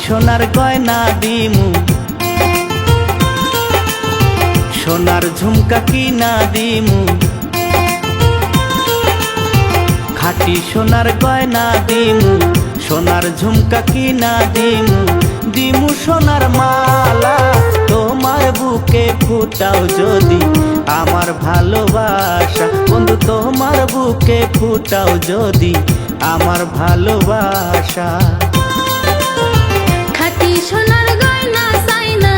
সোনার গয়না দিমু, সোনার ঝুমকা কিনা দিমু, খাঁটি সোনার গয়না দিমু, সোনার ঝুমকা কিনা দিমু, দিমু সোনার মালা। তোমার বুকে ফুটাও যদি আমার ভালোবাসা, বন্ধু তোমার বুকে ফুটাও যদি আমার ভালোবাসা। খাঁটি সোনার গয়না চাই না,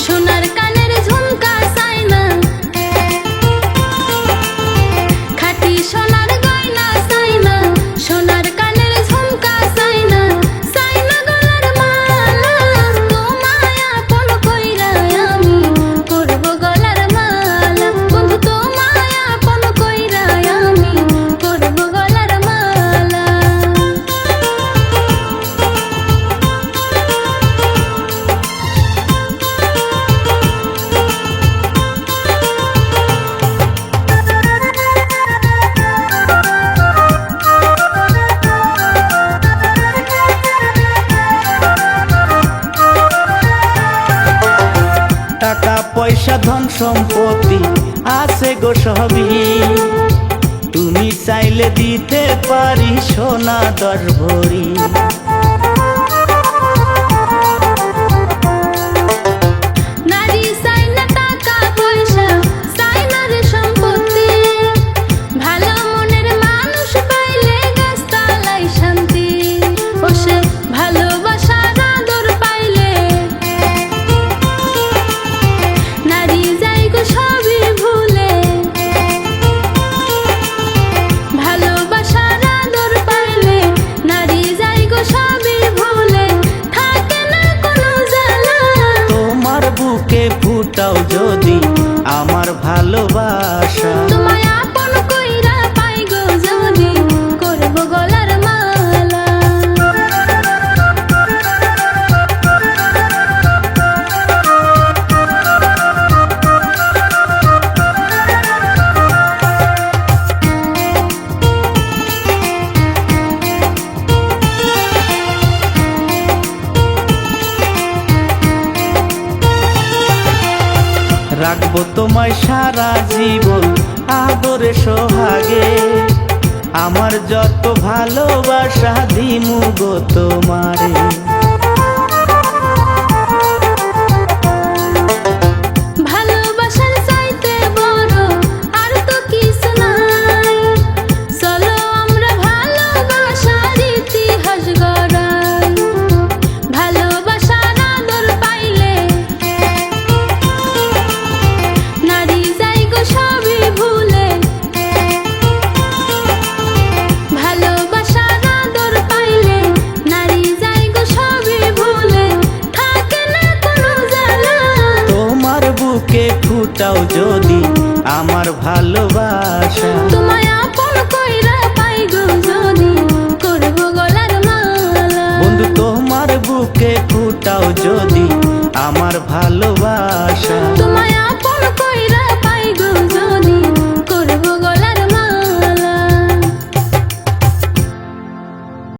সোনার কানের ঝুমকা চাই না, খাঁটি সোনার গয়না চাই না, সোনার কানের ঝুমকা চাই না, চাই না গলার মালা। তোমায় আপন কইরা আমি করব গলার মালা, বন্ধু তোমায় আপন কইরা আমি করব গলার মালা। টাকা পয়সা ধন সম্পত্তি আছে গো সবই, তুমি চাইলে দিতে পারি সোনা 10 ভরি। নারী চাই না টাকা পয়সা, চাই না রে সম্পত্তি, ভালো মনের মানুষ পাইলে গাছতলায় শান্তি। ও সে ভালোবাসার আদর পাইলে নারী যাই গো সবই ভুলে, ভালোবাসার আদর পাইলে নারী যাই গো সবই ভুলে, থাকে না কোনো জ্বালা। তোমার বুকে ফুটাও যদি আমার ভালোবাসা, তোমায় আপন কইরা পাই গো যদি করব গলার মালা। রাখবো তোমায় সারা জীবন আদরে সোহাগে, আমার যত ভালোবাসা দিমু গো তোমারে। ভালোবাসার চাইতে বড় আর তো কিছু নাই, চলো আমরা ভালোবাসার ইতিহাস গড়াই। ভালোবাসার আদর পাইলে নারী যাই গো সবই ভুলে, ভালোবাসার আদর পাইলে নারী যাই গো সবই ভুলে, থাকে না কোনো জ্বালা। তোমার বুকে ফুটাও যদি আমার ভালোবাসা, তোমায় আপন কইরা পাই গো যদি করব গলার মালা। বন্ধু তোমার বুকে ফুটাও যদি আমার ভালো